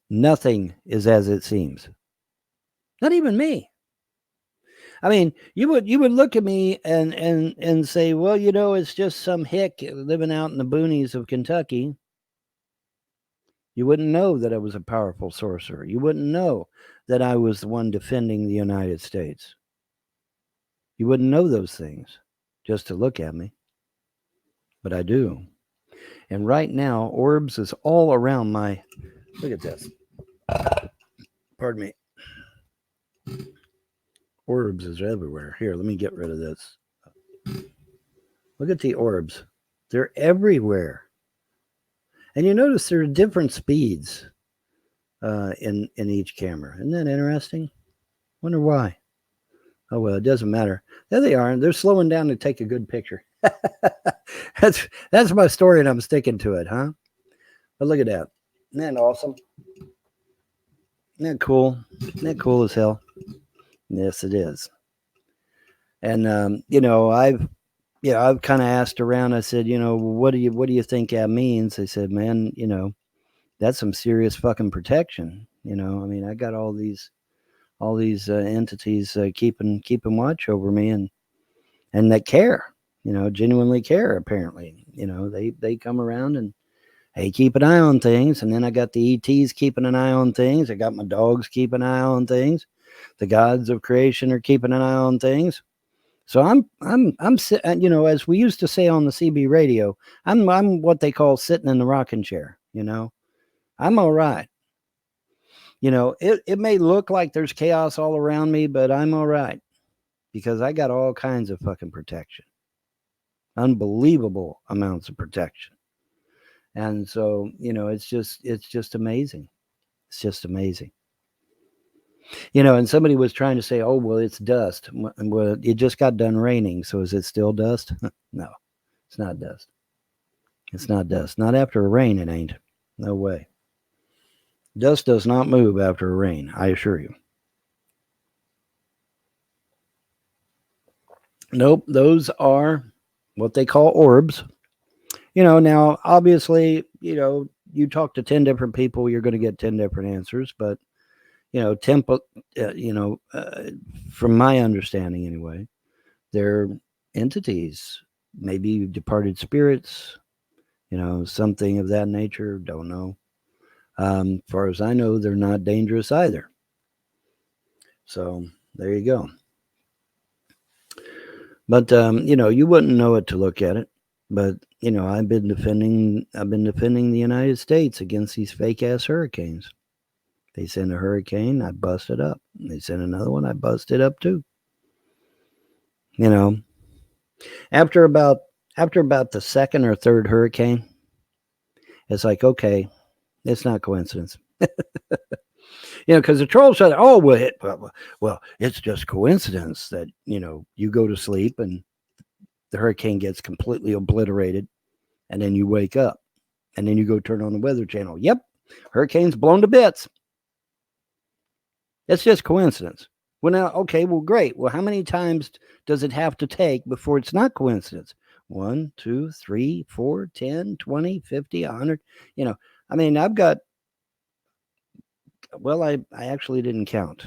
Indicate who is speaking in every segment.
Speaker 1: Nothing is as it seems. Not even me. I mean, you would look at me and say, well, it's just some hick living out in the boonies of Kentucky. You wouldn't know that I was a powerful sorcerer. You wouldn't know that I was the one defending the United States. You wouldn't know those things just to look at me, but I do. And right now, Orbs is all around my. Look at this. Pardon me. Orbs is everywhere. Here, let me get rid of this. Look at the orbs. They're everywhere. And you notice there are different speeds in each camera. Isn't that interesting? Wonder why. Oh, well, it doesn't matter. There they are. They're slowing down to take a good picture. that's my story, and I'm sticking to it, huh? But look at that. Isn't that awesome? Isn't that cool? Isn't that cool as hell? Yes, it is. And I've kind of asked around. I said, what do you think that means? They said, man, that's some serious fucking protection. I mean, I got all these entities keeping watch over me, and that care, genuinely care. Apparently, they come around and, hey, keep an eye on things. And then I got the ETs keeping an eye on things. I got my dogs keeping an eye on things. The gods of creation are keeping an eye on things. So I'm as we used to say on the CB radio, I'm what they call sitting in the rocking chair. I'm all right. It may look like there's chaos all around me, but I'm all right because I got all kinds of fucking protection, unbelievable amounts of protection. And so, it's just amazing. It's just amazing. And somebody was trying to say, oh, well, it's dust. Well, it just got done raining. So is it still dust? No, it's not dust. It's not dust. Not after a rain, it ain't. No way. Dust does not move after a rain, I assure you. Nope, those are what they call orbs. Now, obviously, you talk to 10 different people, you're going to get 10 different answers. But, temple, from my understanding anyway, they're entities, maybe departed spirits, something of that nature. Don't know. Far as I know, they're not dangerous either. So there you go. But you wouldn't know it to look at it. But I've been defending the United States against these fake ass hurricanes. They send a hurricane, I bust it up. They send another one, I bust it up too. After about the second or third hurricane, it's like, okay, it's not coincidence. Because the trolls said, oh, well, it's just coincidence that, you go to sleep and the hurricane gets completely obliterated, and then you wake up, and then you go turn on the Weather Channel. Yep, hurricane's blown to bits. It's just coincidence. Well, now, okay, well, great. Well, how many times does it have to take before it's not coincidence? 1, 2, 3, 4, 10, 20, 50, 100. I mean, I've got, well, I actually didn't count.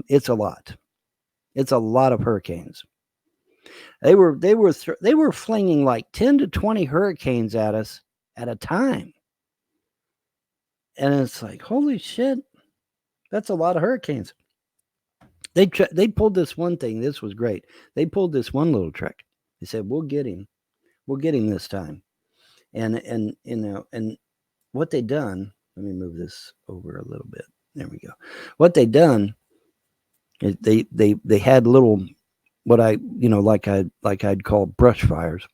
Speaker 1: It's a lot. It's a lot of hurricanes. They were flinging like 10 to 20 hurricanes at us at a time. And it's like, holy shit, that's a lot of hurricanes. They pulled this one thing. This was great. They pulled this one little trick. They said, we'll get him this time. And what they done, let me move this over a little bit. There we go. What they done is they had little, what I, like I'd call brush fires.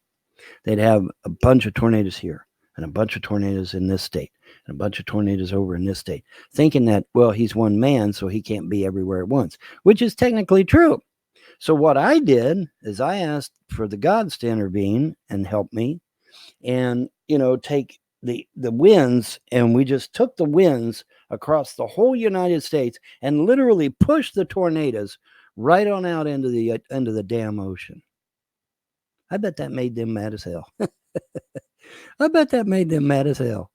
Speaker 1: They'd have a bunch of tornadoes here and a bunch of tornadoes in this state and a bunch of tornadoes over in this state, thinking that, well, he's one man, so he can't be everywhere at once, which is technically true. So what I did is I asked for the gods to intervene and help me and, take the winds, and we just took the winds across the whole United States and literally pushed the tornadoes right on out into the damn ocean. I bet that made them mad as hell. I bet that made them mad as hell.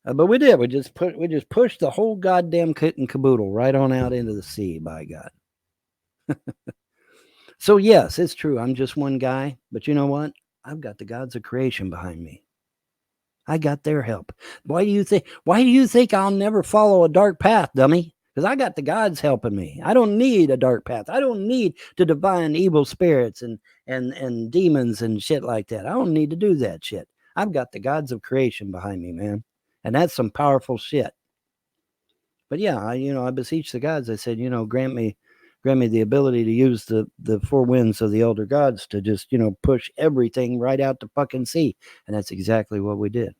Speaker 1: But we did. We just pushed the whole goddamn kit and caboodle right on out into the sea. By God. So yes, it's true. I'm just one guy, but you know what? I've got the gods of creation behind me. I got their help. Why do you think I'll never follow a dark path, dummy? Because I got the gods helping me. I don't need a dark path. I don't need to divine evil spirits and demons and shit like that. I don't need to do that shit. I've got the gods of creation behind me, man. And that's some powerful shit. But yeah, I beseech the gods. I said, grant me the ability to use the four winds of the elder gods to just, push everything right out to fucking sea. And that's exactly what we did.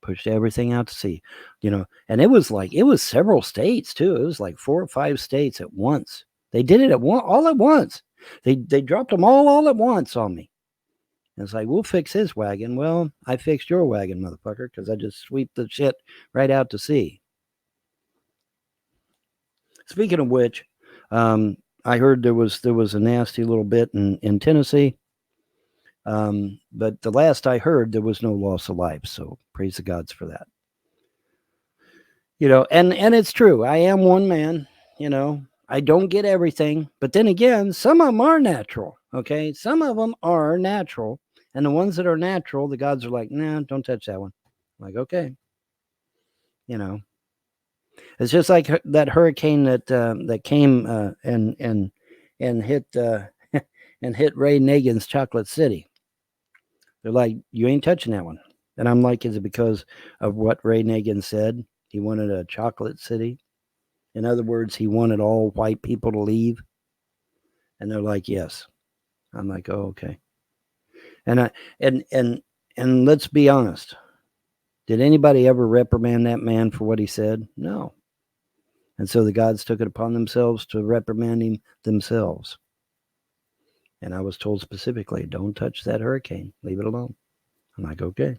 Speaker 1: Pushed everything out to sea, and it was several states too. It was like 4 or 5 states at once. They did it all at once. They dropped them all at once on me. And it's like, we'll fix his wagon. Well, I fixed your wagon, motherfucker, because I just sweep the shit right out to sea. Speaking of which, I heard there was a nasty little bit in Tennessee. But the last I heard, there was no loss of life. So praise the gods for that. And it's true. I am one man. I don't get everything, but then again, some of them are natural. Okay, some of them are natural, and the ones that are natural, the gods are like, nah, don't touch that one. I'm like, okay, it's just like that hurricane that came and hit and hit Ray Nagin's Chocolate City. They're like, you ain't touching that one. And I'm like, is it because of what Ray Nagin said? He wanted a chocolate city. In other words, he wanted all white people to leave. And they're like, yes. I'm like, oh, okay. And let's be honest. Did anybody ever reprimand that man for what he said? No. And so the gods took it upon themselves to reprimand him themselves. And I was told specifically, don't touch that hurricane. Leave it alone. I'm like, okay.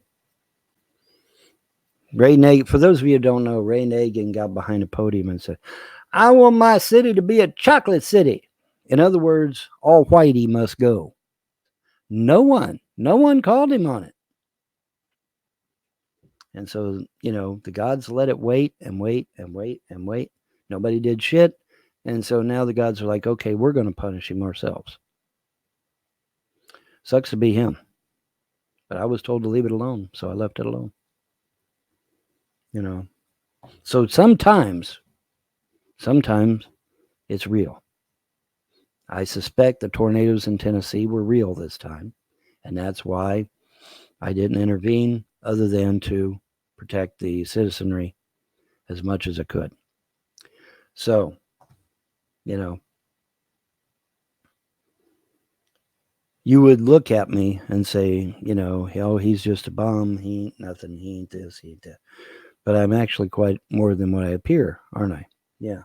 Speaker 1: Ray Nagin, for those of you who don't know, Ray Nagin got behind a podium and said, I want my city to be a chocolate city. In other words, all whitey must go. No one called him on it. And so, the gods let it wait and wait and wait and wait. Nobody did shit. And so now the gods are like, okay, we're going to punish him ourselves. Sucks to be him. But I was told to leave it alone, so I left it alone. So sometimes it's real. I suspect the tornadoes in Tennessee were real this time, and that's why I didn't intervene other than to protect the citizenry as much as I could. So, you would look at me and say, oh, he's just a bum. He ain't nothing. He ain't this, he ain't that. But I'm actually quite more than what I appear, aren't I? Yeah.